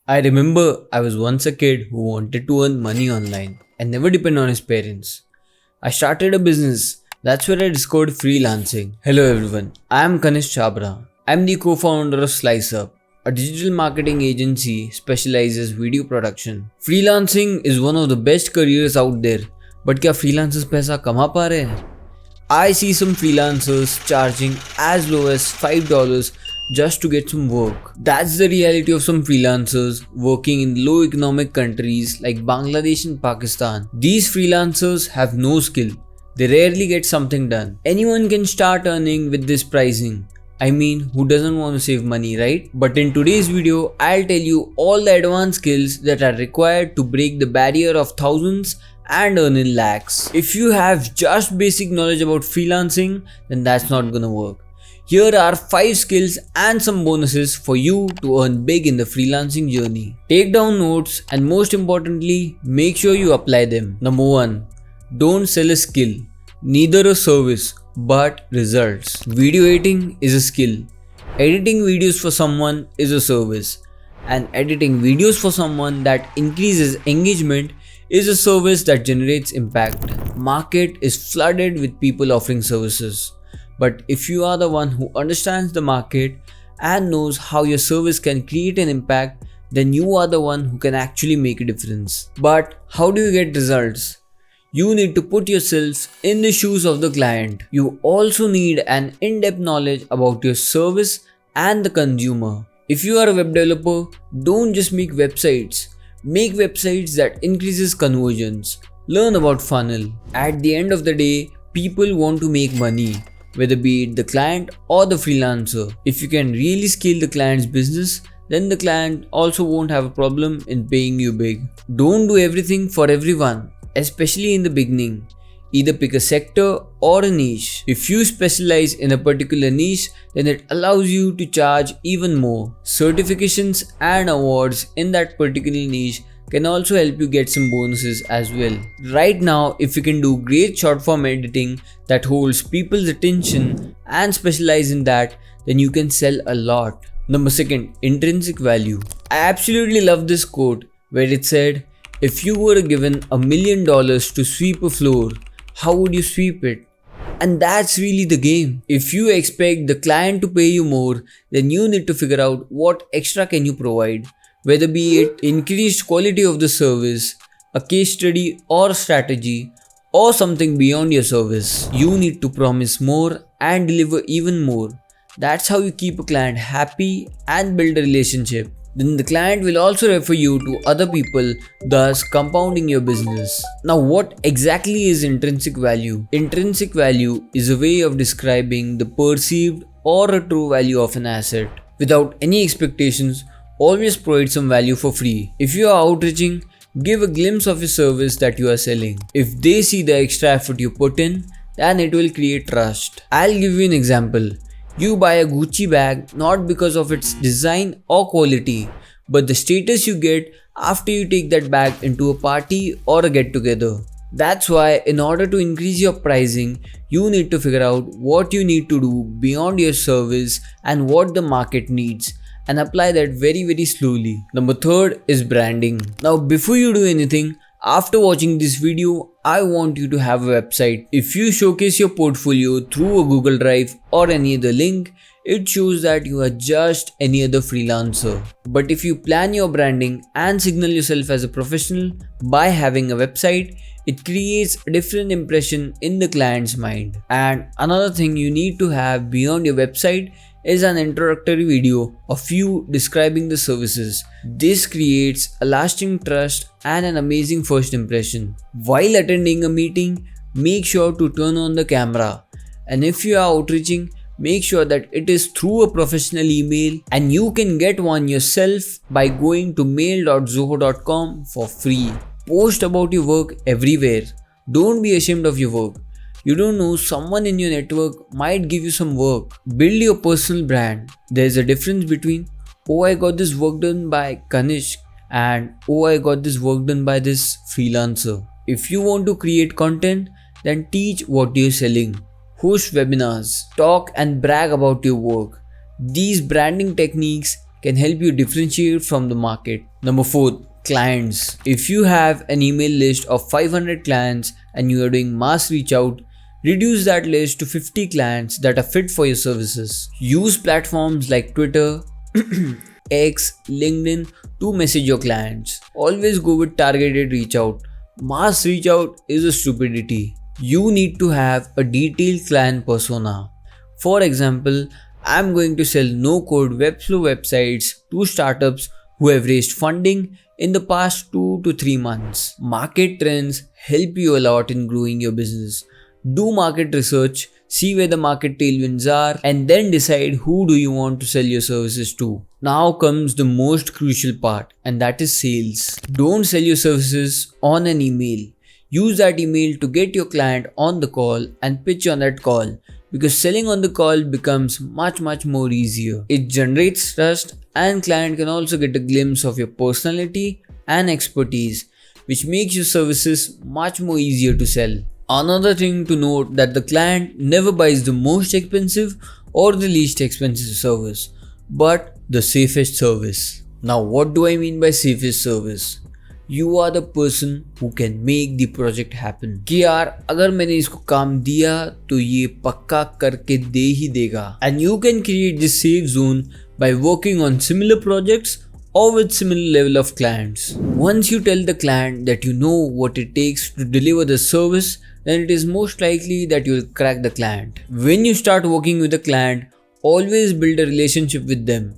I remember I was once a kid who wanted to earn money online and never depend on his parents. I started a business. That's where I discovered freelancing. Hello everyone, I am Kanish Chabra. I'm the co-founder of SliceUp, a digital marketing agency specializes video production. Freelancing is one of the best careers out there. But क्या freelancers पैसा कमा पा रहे हैं? I see some freelancers charging as low as $5 just to get some work. That's the reality of some freelancers working in low economic countries like Bangladesh and Pakistan. These freelancers have no skill. They rarely get something done. Anyone can start earning with this pricing. I mean, who doesn't want to save money, right? But in today's video, I'll tell you all the advanced skills that are required to break the barrier of thousands and earn in lakhs. If you have just basic knowledge about freelancing, then that's not gonna work. Here are 5 skills and some bonuses for you to earn big in the freelancing journey. Take down notes and most importantly, make sure you apply them. Number 1. Don't sell a skill, neither a service, but results. Video editing is a skill. Editing videos for someone is a service. And editing videos for someone that increases engagement is a service that generates impact. Market is flooded with people offering services. But if you are the one who understands the market and knows how your service can create an impact, then you are the one who can actually make a difference. But how do you get results? You need to put yourself in the shoes of the client. You also need an in-depth knowledge about your service and the consumer. If you are a web developer, don't just make websites. Make websites that increases conversions. Learn about funnel. At the end of the day, people want to make money, whether be it the client or the freelancer. If you can really scale the client's business, then the client also won't have a problem in paying you big. Don't do everything for everyone, especially in the beginning. Either pick a sector or a niche. If you specialize in a particular niche, then it allows you to charge even more. Certifications and awards in that particular niche can also help you get some bonuses as well. Right now, if you can do great short form editing that holds people's attention and specialize in that, then you can sell a lot. Number 2, intrinsic value. I absolutely love this quote where it said, if you were given $1 million to sweep a floor, how would you sweep it? And that's really the game. If you expect the client to pay you more, then you need to figure out what extra can you provide. Whether be it increased quality of the service, a case study or strategy, or something beyond your service. You need to promise more and deliver even more. That's how you keep a client happy and build a relationship. Then the client will also refer you to other people, thus compounding your business. Now, what exactly is intrinsic value? Intrinsic value is a way of describing the perceived or a true value of an asset. Without any expectations, always provide some value for free. If you are outreaching, give a glimpse of your service that you are selling. If they see the extra effort you put in, then it will create trust. I'll give you an example. You buy a Gucci bag not because of its design or quality, but the status you get after you take that bag into a party or a get together. That's why in order to increase your pricing, you need to figure out what you need to do beyond your service and what the market needs, and apply that very slowly. Number 3 is branding. Now before you do anything, after watching this video, I want you to have a website. If you showcase your portfolio through a Google Drive or any other link, it shows that you are just any other freelancer. But if you plan your branding and signal yourself as a professional by having a website, it creates a different impression in the client's mind. And another thing you need to have beyond your website is an introductory video of you describing the services. This creates a lasting trust and an amazing first impression. While attending a meeting, make sure to turn on the camera. And if you are outreaching, make sure that it is through a professional email, and you can get one yourself by going to mail.zoho.com for free. Post about your work everywhere. Don't be ashamed of your work. You don't know, someone in your network might give you some work. Build your personal brand. There's a difference between, oh I got this work done by Kanishk, and oh I got this work done by this freelancer. If you want to create content, then teach what you're selling. Host webinars. Talk and brag about your work. These branding techniques can help you differentiate from the market. Number 4, clients. If you have an email list of 500 clients and you are doing mass reach out, reduce that list to 50 clients that are fit for your services. Use platforms like Twitter, X, LinkedIn to message your clients. Always go with targeted reach out. Mass reach out is a stupidity. You need to have a detailed client persona. For example, I'm going to sell no-code Webflow websites to startups who have raised funding in the past 2 to 3 months. Market trends help you a lot in growing your business. Do market research, see where the market tailwinds are, and then decide who do you want to sell your services to. Now comes the most crucial part, and that is sales. Don't sell your services on an email. Use that email to get your client on the call and pitch on that call, because selling on the call becomes much more easier. It generates trust, and client can also get a glimpse of your personality and expertise, which makes your services much more easier to sell. Another thing to note that the client never buys the most expensive or the least expensive service, but the safest service. Now what do I mean by safest service? You are the person who can make the project happen. कि यार अगर मैंने इसको काम दिया तो ये पक्का करके दे ही देगा. And you can create this safe zone by working on similar projects or with similar level of clients. Once you tell the client that you know what it takes to deliver the service, then it is most likely that you will crack the client. When you start working with the client, always build a relationship with them.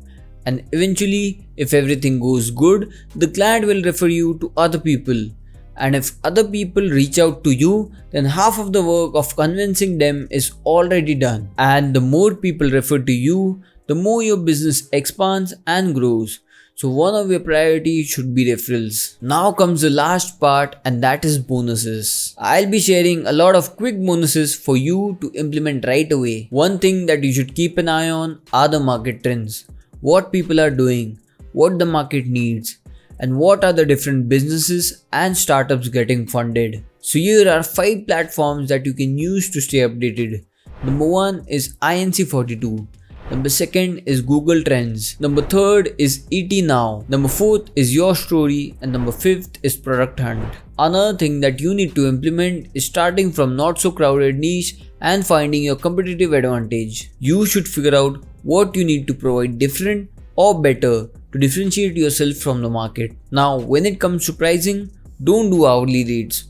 And eventually, if everything goes good, the client will refer you to other people. And if other people reach out to you, then half of the work of convincing them is already done. And the more people refer to you, the more your business expands and grows. So one of your priorities should be referrals. Now comes the last part, and that is bonuses. I'll be sharing a lot of quick bonuses for you to implement right away. One thing that you should keep an eye on are the market trends. What people are doing, what the market needs, and what are the different businesses and startups getting funded. So here are 5 platforms that you can use to stay updated. Number 1 is INC42. Number 2 is Google Trends. Number 3 is ET Now. Number 4 is Your Story, and number 5 is Product Hunt. Another thing that you need to implement is starting from not so crowded niche and finding your competitive advantage. You should figure out what you need to provide different or better to differentiate yourself from the market. Now, when it comes to pricing, don't do hourly rates.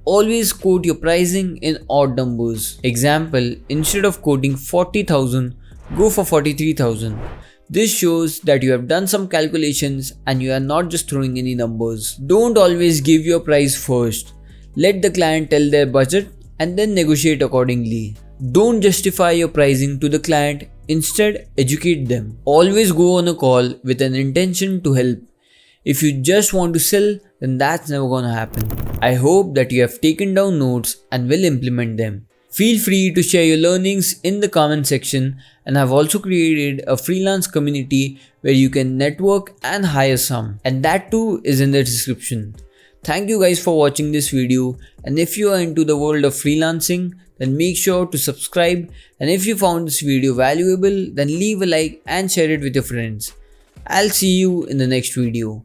Always quote your pricing in odd numbers. Example, instead of quoting 40,000, go for 43,000. This shows that you have done some calculations and you are not just throwing any numbers. Don't always give your price first. Let the client tell their budget and then negotiate accordingly. Don't justify your pricing to the client, instead educate them. Always go on a call with an intention to help. If you just want to sell, then that's never gonna happen. I hope that you have taken down notes and will implement them. Feel free to share your learnings in the comment section, and I've also created a freelance community where you can network and hire some, and that too is in the description. Thank you guys for watching this video, and if you are into the world of freelancing, then make sure to subscribe, and if you found this video valuable, then leave a like and share it with your friends. I'll see you in the next video.